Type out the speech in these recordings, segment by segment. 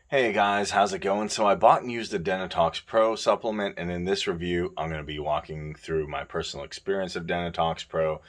Hey guys, how's it going? So I bought and used the Dentitox Pro supplement, and in this review, I'm going to be walking through my personal experience of Dentitox Pro.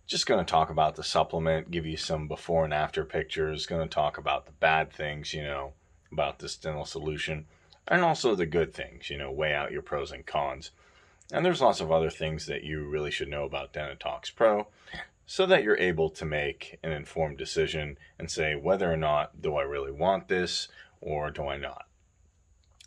Just going to talk about the supplement, give you some before and after pictures, going to talk about the bad things, about this dental solution, and also the good things, weigh out your pros and cons. And there's lots of other things that you really should know about Dentitox Pro so that you're able to make an informed decision and say whether or not do I really want this or do I not?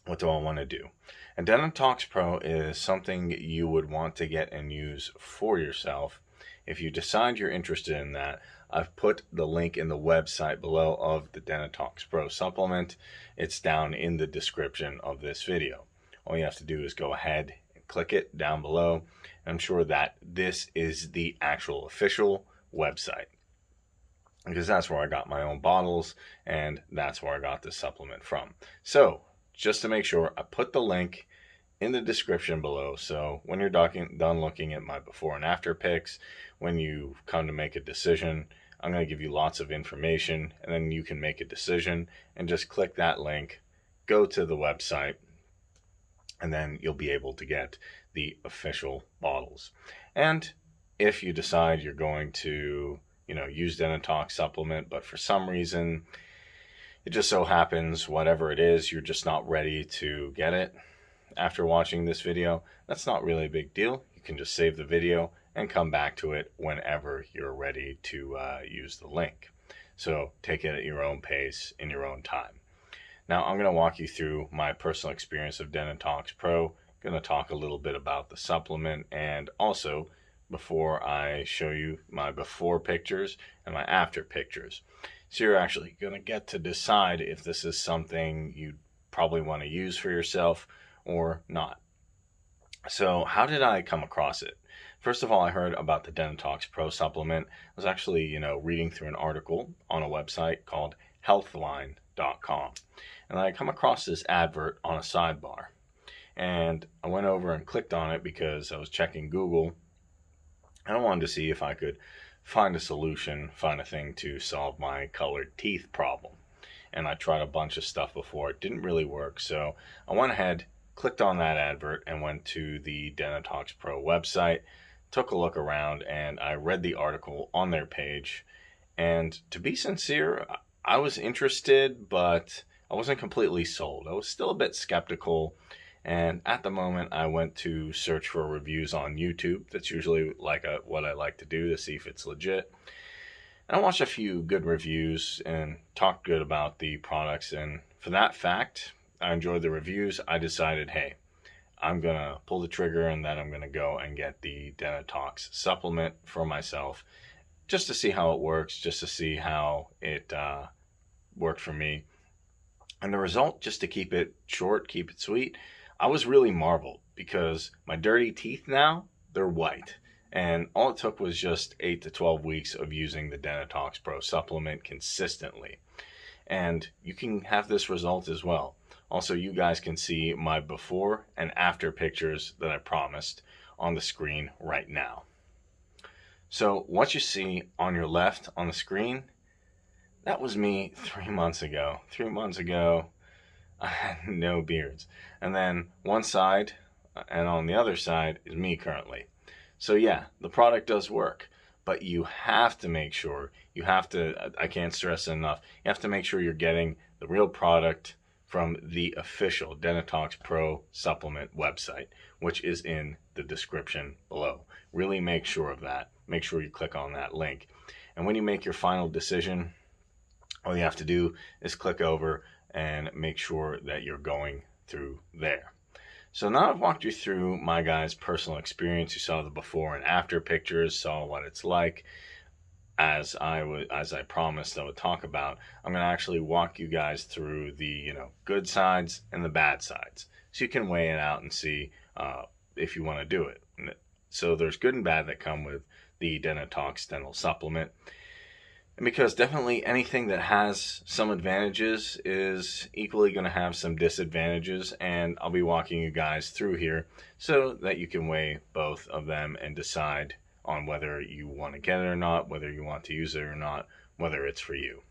What do I want to do? And Dentitox Pro is something you would want to get and use for yourself. If you decide you're interested in that, I've put the link in the website below of the Dentitox Pro supplement. It's down in the description of this video. All you have to do is go ahead and click it down below. I'm sure that this is the actual official website, because that's where I got my own bottles and that's where I got this supplement from. So just to make sure, I put the link in the description below. So when you're done looking at my before and after pics, when you come to make a decision, I'm going to give you lots of information, and then you can make a decision and just click that link, go to the website, and then you'll be able to get the official bottles. And if you decide you're going to use Dentitox supplement, but for some reason it just so happens, whatever it is, you're just not ready to get it after watching this video, that's not really a big deal. You can just save the video and come back to it whenever you're ready to use the link. So take it at your own pace, in your own time. Now I'm going to walk you through my personal experience of Dentitox Pro. I'm going to talk a little bit about the supplement, and also before I show you my before pictures and my after pictures. So you're actually going to get to decide if this is something you probably want to use for yourself or not. So how did I come across it? First of all, I heard about the Dentitox Pro supplement. I was actually, reading through an article on a website called healthline.com. And I come across this advert on a sidebar. And I went over and clicked on it because I was checking Google. And I wanted to see if I could find a solution, find a thing to solve my colored teeth problem. And I tried a bunch of stuff before. It didn't really work. So I went ahead, clicked on that advert, and went to the Dentitox Pro website, took a look around, and I read the article on their page. And to be sincere, I was interested, but I wasn't completely sold. I was still a bit skeptical. And at the moment, I went to search for reviews on YouTube. That's usually what I like to do to see if it's legit. And I watched a few good reviews and talked good about the products. And for that fact, I enjoyed the reviews. I decided, hey, I'm going to pull the trigger, and then I'm going to go and get the Dentitox supplement for myself, just to see how it works, just to see how it worked for me. And the result, just to keep it short, keep it sweet, I was really marveled, because my dirty teeth now, they're white. And all it took was just 8 to 12 weeks of using the Dentitox Pro supplement consistently. And you can have this result as well. Also, you guys can see my before and after pictures that I promised on the screen right now. So what you see on your left on the screen, that was me 3 months ago. 3 months ago, I had no beards. And then one side and on the other side is me currently. So yeah, the product does work, but you have to make sure, I can't stress enough, you have to make sure you're getting the real product from the official Dentitox Pro supplement website, which is in the description below. Really make sure of that. Make sure you click on that link. And when you make your final decision, all you have to do is click over and make sure that you're going through there. So now I've walked you through my guy's personal experience. You saw the before and after pictures, saw what it's like. As I promised I would talk about, I'm going to actually walk you guys through the good sides and the bad sides, so you can weigh it out and see if you want to do it. So there's good and bad that come with the Dentitox dental supplement. And because definitely anything that has some advantages is equally going to have some disadvantages, and I'll be walking you guys through here so that you can weigh both of them and decide on whether you want to get it or not, whether you want to use it or not, whether it's for you.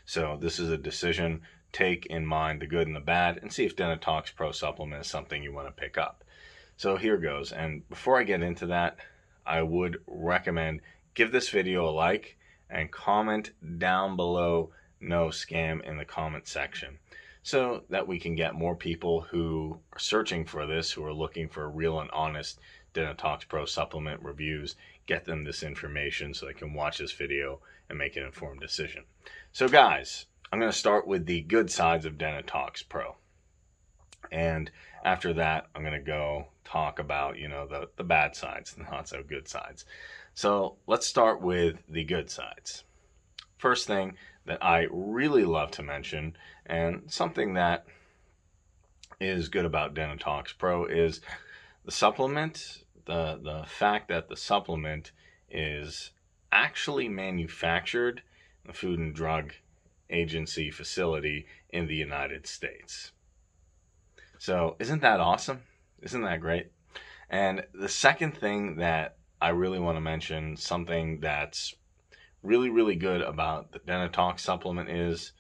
So this is a decision take in mind the good and the bad and see if Dentitox Pro supplement is something you want to pick up. So here goes. And before I get into that, I would recommend give this video a like and comment down below no scam in the comment section, so that we can get more people who are searching for this, who are looking for real and honest Dentitox Pro supplement reviews, get them this information so they can watch this video and make an informed decision. So guys, I'm going to start with the good sides of Dentitox Pro. And after that, I'm going to go talk about, the bad sides, the not so good sides. So let's start with the good sides. First thing that I really love to mention, and something that is good about Dentitox Pro, is the supplement, the fact that the supplement is actually manufactured in the Food and Drug Agency facility in the United States. So isn't that awesome? Isn't that great? And the second thing that I really want to mention, something that's really, really good about the Dentitox supplement is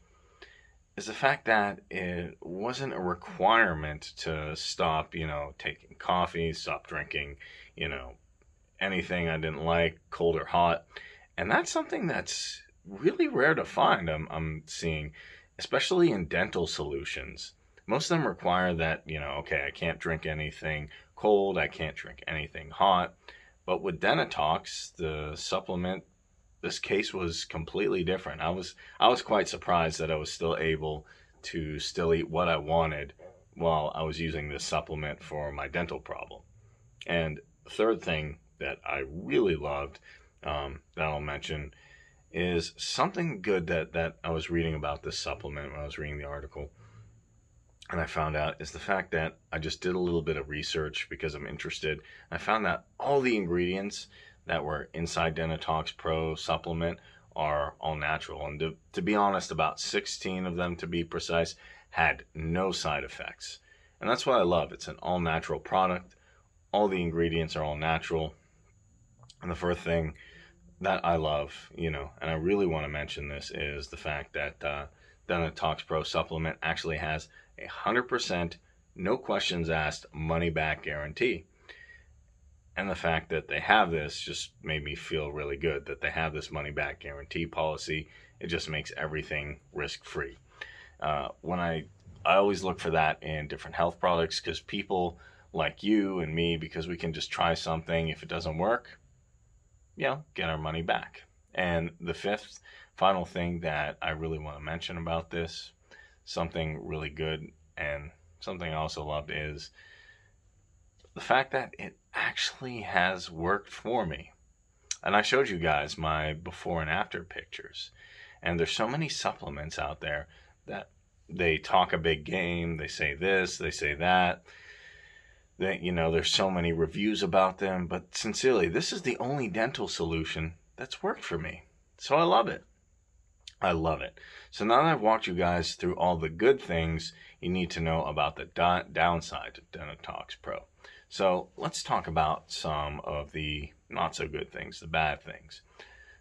the fact that it wasn't a requirement to stop, taking coffee, stop drinking, anything I didn't like, cold or hot. And that's something that's really rare to find, I'm seeing, especially in dental solutions. Most of them require that, okay, I can't drink anything cold, I can't drink anything hot. But with Dentitox, the supplement, this case was completely different. I was quite surprised that I was still able to still eat what I wanted while I was using this supplement for my dental problem. And the third thing that I really loved, that I'll mention, is something good that I was reading about this supplement when I was reading the article. And I found out is the fact that I just did a little bit of research because I'm interested. I found that all the ingredients that were inside Dentitox Pro supplement are all natural. And to be honest, about 16 of them, to be precise, had no side effects. And that's what I love. It's an all-natural product. All the ingredients are all natural. And the first thing that I love, and I really want to mention this, is the fact that Dentitox Pro supplement actually has a 100% no questions asked money back guarantee. And the fact that they have this just made me feel really good, that they have this money back guarantee policy. It just makes everything risk free. When I always look for that in different health products, because people like you and me, because we can just try something, if it doesn't work, get our money back. And the fifth final thing that I really want to mention about this, something really good and something I also loved, is the fact that it actually has worked for me. And I showed you guys my before and after pictures. And there's so many supplements out there that they talk a big game, they say this, they say that. That, there's so many reviews about them, but sincerely, this is the only dental solution that's worked for me. So I love it. I love it. So now that I've walked you guys through all the good things you need to know about the downside of Dentitox Pro. So let's talk about some of the not so good things, the bad things.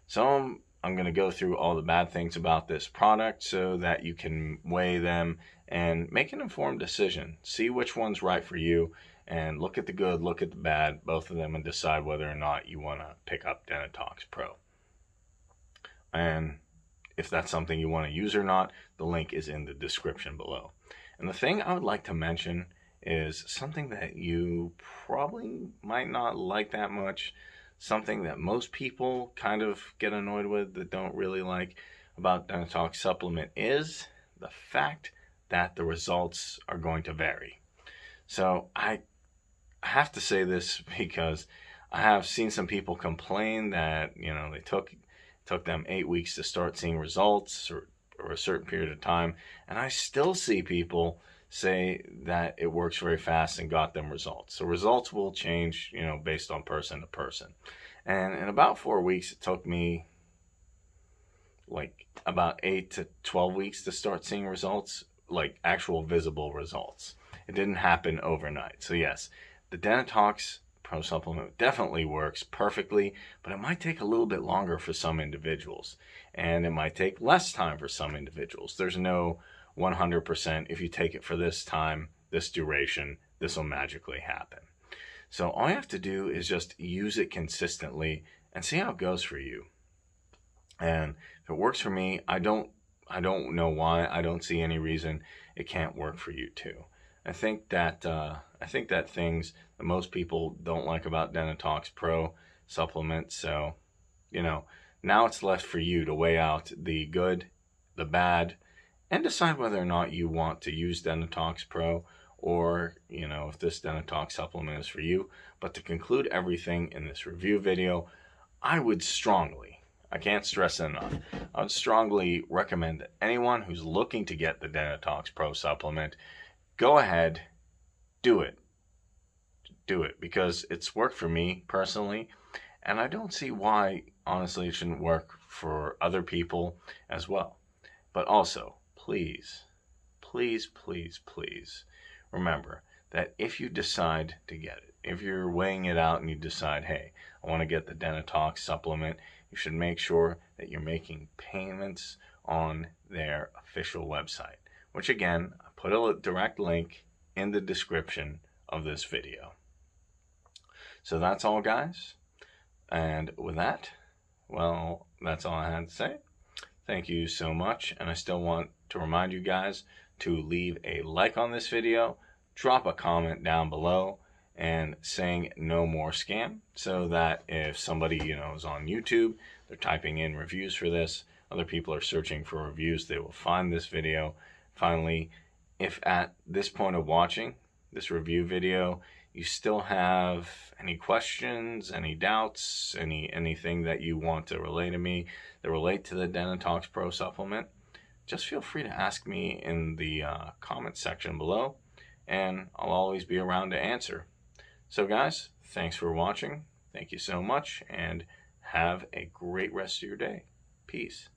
So I'm going to go through all the bad things about this product so that you can weigh them and make an informed decision. See which one's right for you and look at the good, look at the bad, both of them, and decide whether or not you want to pick up Dentitox Pro. And if that's something you want to use or not, the link is in the description below. And the thing I would like to mention is something that you probably might not like that much, something that most people kind of get annoyed with, that don't really like about Dentitox supplement, is the fact that the results are going to vary. So I have to say this because I have seen some people complain that, they took them 8 weeks to start seeing results, or a certain period of time, and I still see people say that it works very fast and got them results. So results will change, based on person to person. And in about 4 weeks, it took me like about 8 to 12 weeks to start seeing results, like actual visible results. It didn't happen overnight. So yes, the Dentitox Pro supplement definitely works perfectly, but it might take a little bit longer for some individuals, and it might take less time for some individuals. There's no 100%, if you take it for this time, this duration, this will magically happen. So all you have to do is just use it consistently and see how it goes for you. And if it works for me, I don't know why. I don't see any reason it can't work for you too. I think that things that most people don't like about Dentitox Pro supplements. So, now it's left for you to weigh out the good, the bad, and decide whether or not you want to use Dentitox Pro, or, if this Dentitox supplement is for you. But to conclude everything in this review video, I would strongly, I can't stress it enough, I would strongly recommend that anyone who's looking to get the Dentitox Pro supplement, go ahead, do it. Do it, because it's worked for me personally, and I don't see why, honestly, it shouldn't work for other people as well. But also, please, please, please, please, remember that if you decide to get it, if you're weighing it out and you decide, hey, I want to get the Dentitox supplement, you should make sure that you're making payments on their official website, which again, I put a direct link in the description of this video. So that's all, guys. And with that, well, that's all I had to say. Thank you so much. And I still want to remind you guys to leave a like on this video, drop a comment down below, and saying no more scam, so that if somebody, is on YouTube, they're typing in reviews for this, other people are searching for reviews, they will find this video. Finally, if at this point of watching this review video, you still have any questions, any doubts, anything that you want to relay to me that relate to the Dentitox Pro supplement, just feel free to ask me in the comment section below, and I'll always be around to answer. So guys, thanks for watching. Thank you so much, and have a great rest of your day. Peace.